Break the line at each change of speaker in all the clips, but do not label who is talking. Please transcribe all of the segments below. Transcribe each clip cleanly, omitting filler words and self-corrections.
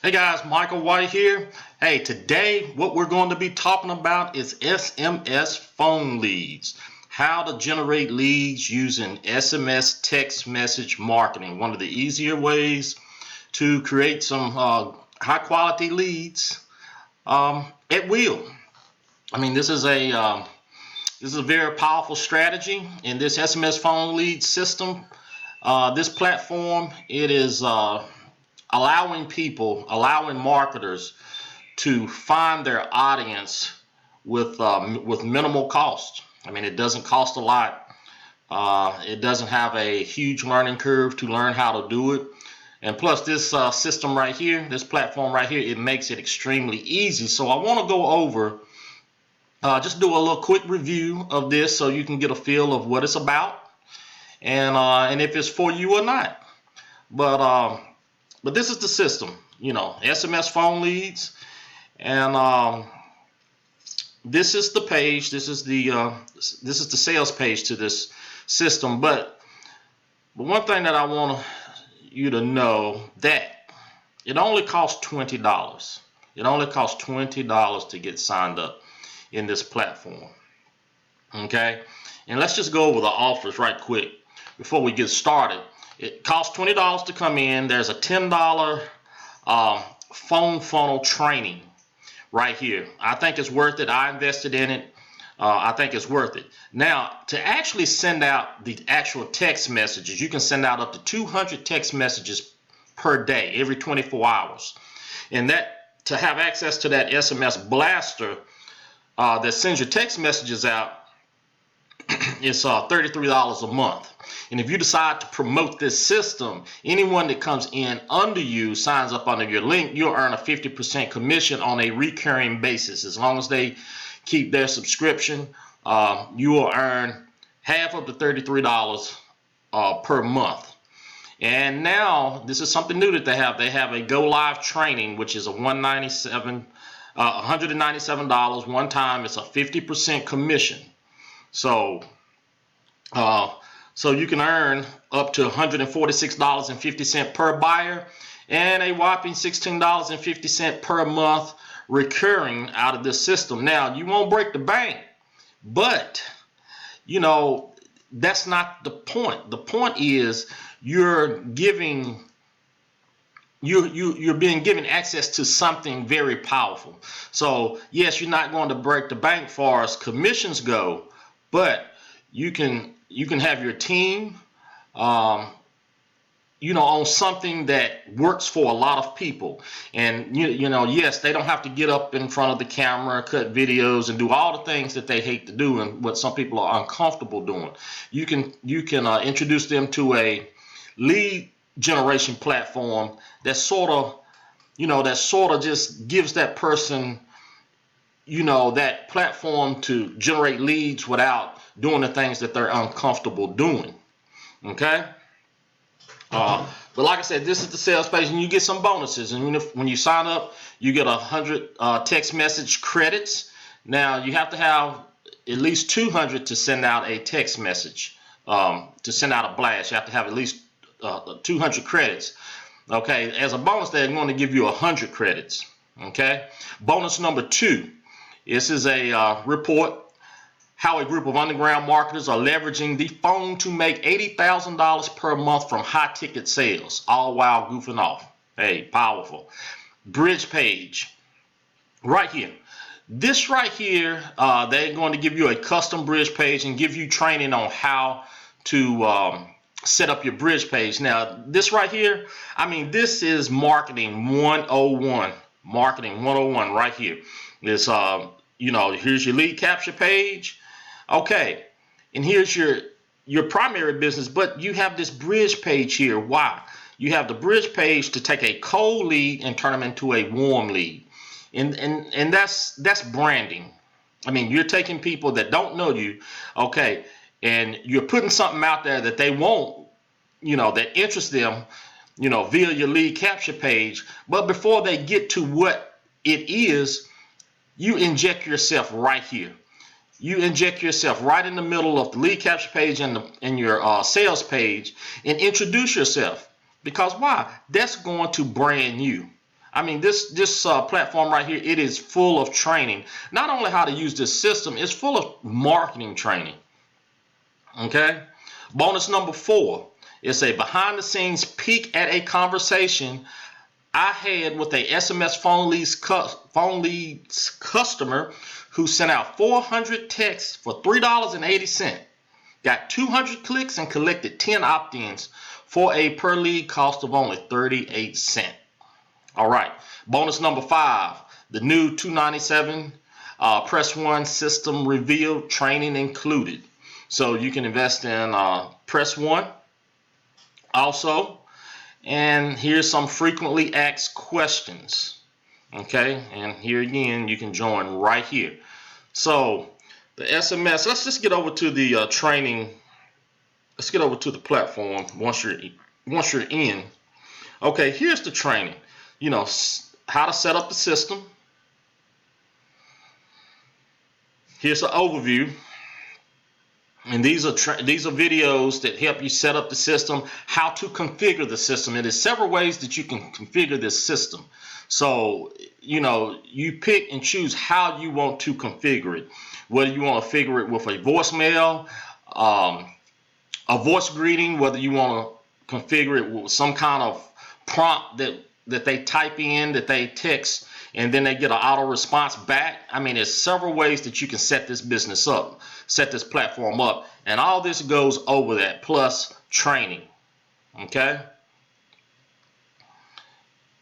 Hey guys, Micah White here. Hey, today what we're going to be talking about is SMS phone leads. How to generate leads using SMS text message marketing. One of the easier ways to create some high quality leads at will. I mean, this is a very powerful strategy in this SMS phone lead system. This platform, it is allowing marketers to find their audience with minimal cost. I mean, it doesn't cost a lot. It doesn't have a huge learning curve to learn how to do it. And plus, this system right here, this platform right here, it makes it extremely easy. So I want to go over, just do a little quick review of this so you can get a feel of what it's about and if it's for you or not. But this is the system, SMS phone leads, and this is the page. This is the sales page to this system. But one thing that I want you to know, that it only costs $20. It only costs $20 to get signed up in this platform. Okay, and let's just go over the offers right quick before we get started. It costs $20 to come in. There's a $10 phone funnel training right here. I think it's worth it. I invested in it. I think it's worth it. Now, to actually send out the actual text messages, you can send out up to 200 text messages per day, every 24 hours. And that, to have access to that SMS blaster that sends your text messages out, it's $33 a month. And if you decide to promote this system, anyone that comes in under you, signs up under your link, you'll earn a 50% commission on a recurring basis. As long as they keep their subscription, you will earn half of the $33 per month. And now, this is something new that they have. They have a go live training, which is a $197 one time. It's a 50% commission. So you can earn up to $146.50 per buyer and a whopping $16.50 per month recurring out of this system. Now, you won't break the bank, but that's not the point. The point is you're being given access to something very powerful. So yes, you're not going to break the bank far as commissions go, but you can have your team, on something that works for a lot of people. And yes, they don't have to get up in front of the camera, cut videos, and do all the things that they hate to do and what some people are uncomfortable doing. You can introduce them to a lead generation platform that sort of just gives that person that platform to generate leads without doing the things that they're uncomfortable doing. Okay, but like I said, this is the sales page, and you get some bonuses. And when you sign up, you get 100 text message credits. Now you have to have at least 200 to send out a text message. To send out a blast, you have to have at least 200 credits. Okay, as a bonus, they're going to give you 100 credits. Okay, bonus number 2. This is a report how a group of underground marketers are leveraging the phone to make $80,000 per month from high ticket sales, all while goofing off. Hey, powerful. Bridge page right here. This right here, they're going to give you a custom bridge page and give you training on how to set up your bridge page. Now, this right here, I mean, this is marketing 101. Marketing 101 right here. This, here's your lead capture page. Okay, and here's your primary business, but you have this bridge page here. Why? You have the bridge page to take a cold lead and turn them into a warm lead, and that's branding. I mean, you're taking people that don't know you, okay, and you're putting something out there that they want, that interests them, via your lead capture page. But before they get to what it is, you inject yourself right here. You inject yourself right in the middle of the lead capture page and your sales page, and introduce yourself. Because why? That's going to brand you. I mean, this platform right here, it is full of training. Not only how to use this system, it's full of marketing training. Okay. Bonus number 4 is a behind the scenes peek at a conversation I had with a SMS Phone Leads customer who sent out 400 texts for $3.80. Got 200 clicks and collected 10 opt-ins for a per lead cost of only 38 cents. All right. Bonus number 5, the new $297 Press 1 system revealed, training included. So you can invest in Press 1 also. And here's some frequently asked questions. Okay, and here again, you can join right here. So the SMS, let's just get over to the training. Let's get over to the platform once you're in. Okay, here's the training. You know, how to set up the system. Here's an overview. And these are videos that help you set up the system, how to configure the system. And there's several ways that you can configure this system. So, you know, you pick and choose how you want to configure it. Whether you want to configure it with a voicemail, a voice greeting, whether you want to configure it with some kind of prompt that they type in, that they text, and then they get an auto response back. I mean, there's several ways that you can set this business up, set this platform up, and all this goes over that, plus training. Okay?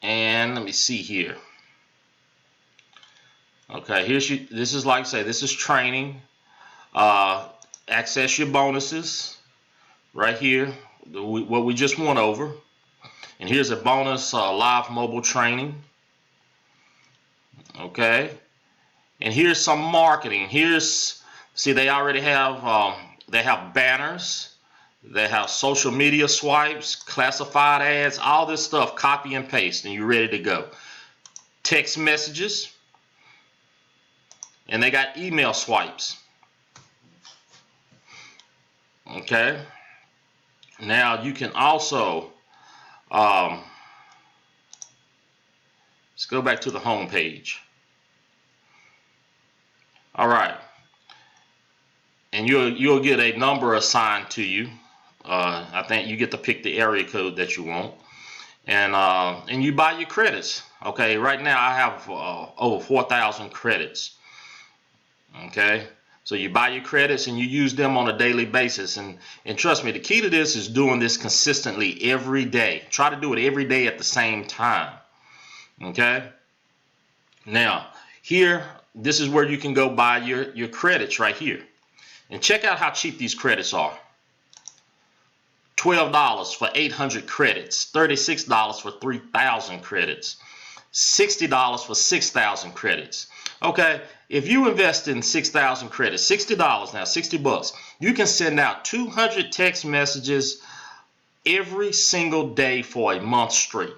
And let me see here. Okay, this is, like I say, this is training. Access your bonuses right here, what we just went over. And here's a bonus live mobile training. Okay, and here's some marketing. See, they already have they have banners, they have social media swipes, classified ads, all this stuff, copy and paste, and you're ready to go. Text messages, and they got email swipes. Okay, now you can also let's go back to the home page. All right, and you'll get a number assigned to you. I think you get to pick the area code that you want, and you buy your credits. Okay, right now I have over 4,000 credits. Okay, so you buy your credits and you use them on a daily basis, and trust me, the key to this is doing this consistently every day. Try to do it every day at the same time. Okay, now here, this is where you can go buy your credits right here, and check out how cheap these credits are. $12 for 800 credits, $36 for 3,000 credits, $60 for 6,000 credits. Okay, if you invest in 6,000 credits, $60 now, 60 bucks, you can send out 200 text messages every single day for a month straight.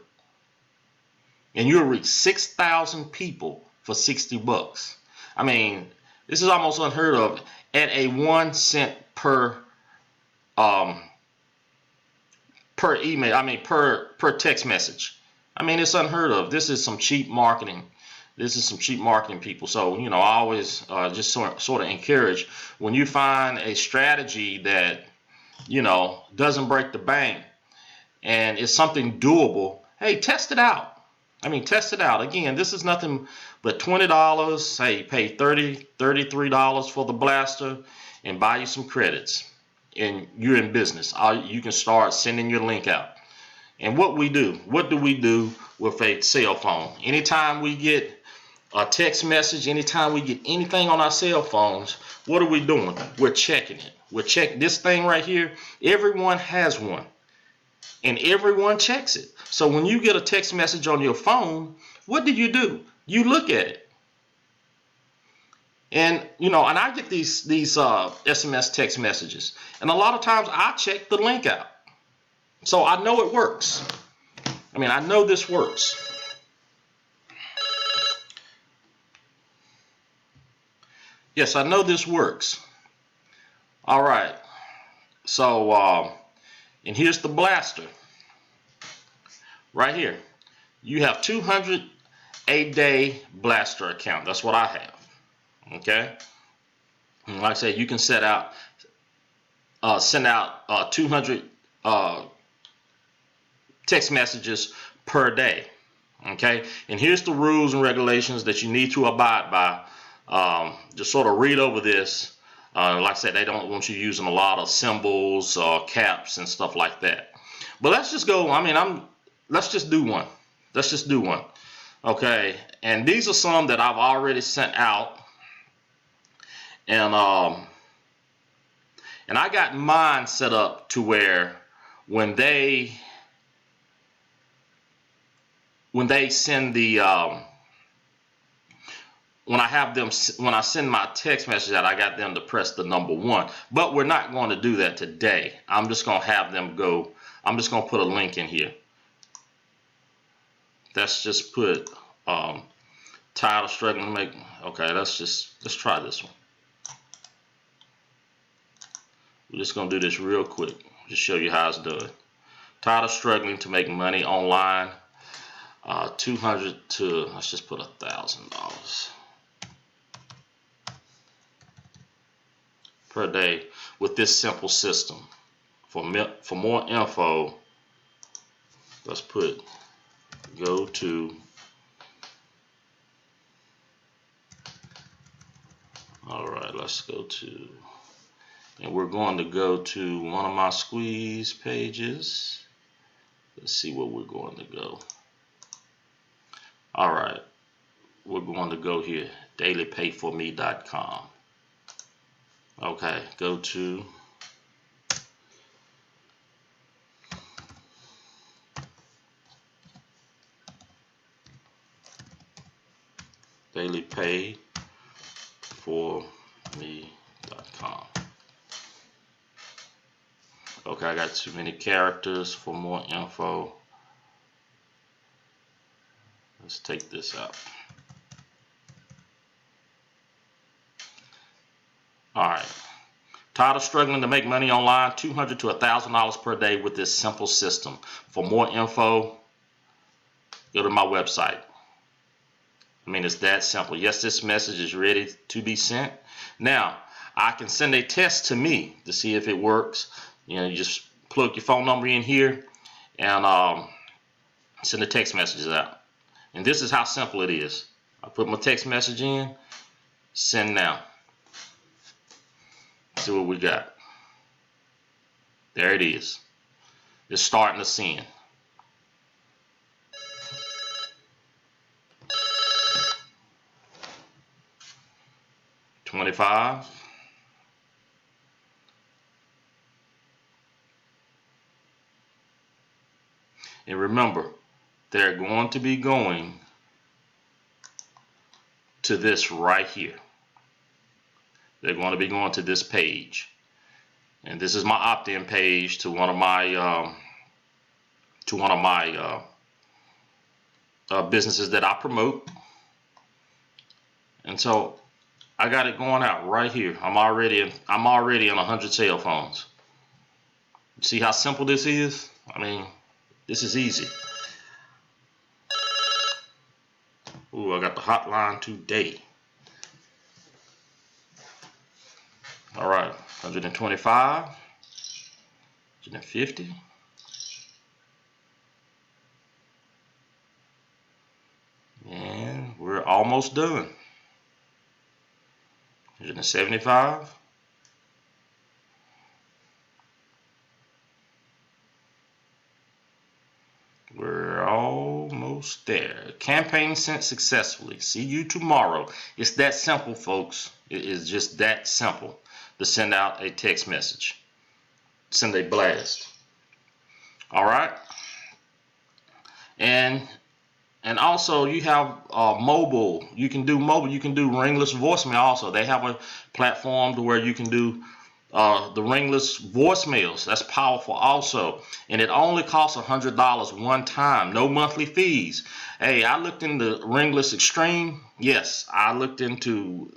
And you'll reach 6,000 people for 60 bucks. I mean, this is almost unheard of at a 1 cent per email. I mean, per text message. I mean, it's unheard of. This is some cheap marketing. This is some cheap marketing, people. So, you know, I always just sort of encourage, when you find a strategy that, you know, doesn't break the bank and it's something doable, hey, test it out. I mean, test it out. Again, this is nothing but $20. Hey, pay $33 for the blaster and buy you some credits, and you're in business. You can start sending your link out. And what do we do with a cell phone? Anytime we get a text message, anytime we get anything on our cell phones, what are we doing? We're checking it. We're checking this thing right here. Everyone has one, and everyone checks it. So when you get a text message on your phone, what do? You look at it. And, you know, and I get these SMS text messages, and a lot of times I check the link out. So I know it works. I mean, I know this works. Yes, I know this works. All right. So, and here's the blaster right here. you have 200 a day blaster account. That's what I have. Okay. And like I said, you can send out 200 text messages per day. Okay. And here's the rules and regulations that you need to abide by. Just sort of read over this. Like I said, they don't want you using a lot of symbols, caps, and stuff like that. But let's just go. Let's just do one. Let's just do one. Okay. And these are some that I've already sent out. And I got mine set up to where when they send the when I send my text message out, I got them to press the number 1. But we're not going to do that today. I'm just going to have them go. I'm just going to put a link in here. Let's just put tired of struggling to make. Okay, let's try this one. We're just going to do this real quick. Just show you how it's done. Tired of struggling to make money online. 200 to, let's just put $1,000 per day with this simple system. For more info, let's put go to. All right, let's go to. And we're going to go to one of my squeeze pages. Let's see where we're going to go. All right, we're going to go here, dailypayforme.com. Okay, go to dailypayforme.com. Okay, I got too many characters. For more info, let's take this out. All right. Tired of struggling to make money online? $200 to $1,000 per day with this simple system. For more info, go to my website. It's that simple. Yes, this message is ready to be sent. Now, I can send a test to me to see if it works. You just plug your phone number in here and send the text messages out. And this is how simple it is. I put my text message in, send now. See what we got. There it is. It's starting to send. $25. And remember, they're going to be going to this right here. They're going to be going to this page. And this is my opt-in page to one of my businesses that I promote. And so I got it going out right here. I'm already in 100 cell phones. See how simple this is? This is easy. Ooh, I got the hotline today. All right, 125, 150. And we're almost done. 175. We're almost there. Campaign sent successfully. See you tomorrow. It's that simple, folks. It is just that simple to send out a text message. Send a blast. All right. And also you have mobile. You can do mobile. You can do ringless voicemail also. They have a platform to where you can do the ringless voicemails. That's powerful also. And it only costs $100 one time. No monthly fees. Hey, I looked into Ringless Extreme. Yes, I looked into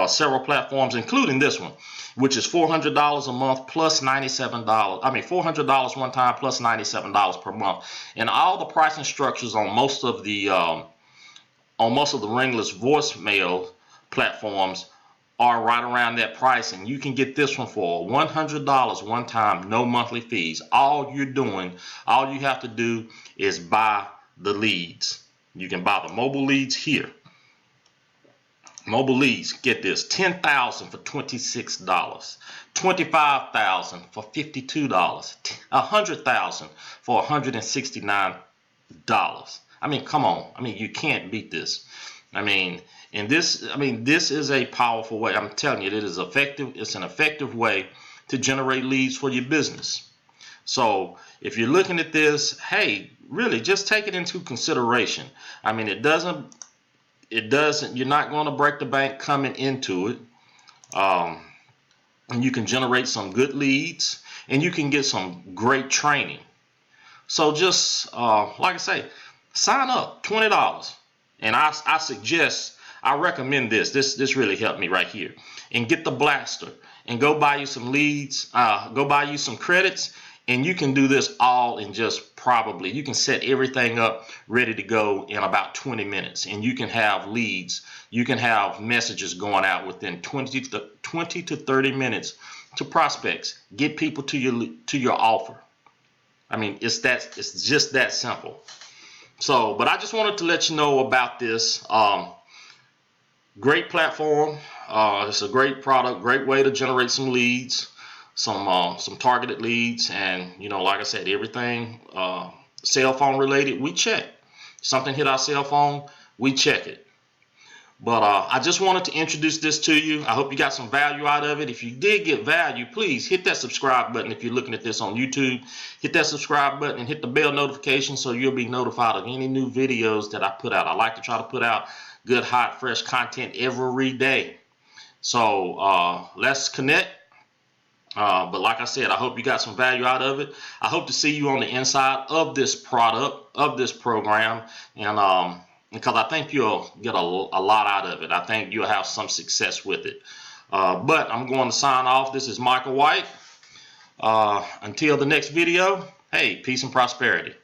several platforms, including this one, which is $400 a month plus $97. I mean, $400 one time plus $97 per month, and all the pricing structures on most of the ringless voicemail platforms are right around that price, and you can get this one for $100 one time, no monthly fees. All you have to do is buy the leads. You can buy the mobile leads here. Mobile leads, get this, 10,000 for $26, 25,000 for $52, 100,000 for $169. I mean, come on. I mean, you can't beat this. I mean, this is a powerful way. I'm telling you, it is effective. It's an effective way to generate leads for your business. So if you're looking at this, hey, really just take it into consideration. I mean, you're not going to break the bank coming into it. And you can generate some good leads, and you can get some great training. So just like I say, sign up, $20, and I recommend this. This really helped me right here. And get the blaster and go buy you some leads, go buy you some credits, and you can do this all in just you can set everything up ready to go in about 20 minutes, and you can have leads. You can have messages going out within 20 to 30 minutes to prospects. Get people to your offer. I mean, it's just that simple. So, but I just wanted to let you know about this. Great platform. It's a great product, great way to generate some leads, some targeted leads, and like I said, everything cell phone related we check. Something hit our cell phone, we check it. But I just wanted to introduce this to you. I hope you got some value out of it. If you did get value, please hit that subscribe button. If you're looking at this on YouTube, hit that subscribe button and hit the bell notification so you'll be notified of any new videos that I put out. I like to try to put out good, hot, fresh content every day. So let's connect. But like I said, I hope you got some value out of it. I hope to see you on the inside of this product, of this program, and because I think you'll get a lot out of it. I think you'll have some success with it. But I'm going to sign off. This is Micah White. Until the next video, hey, peace and prosperity.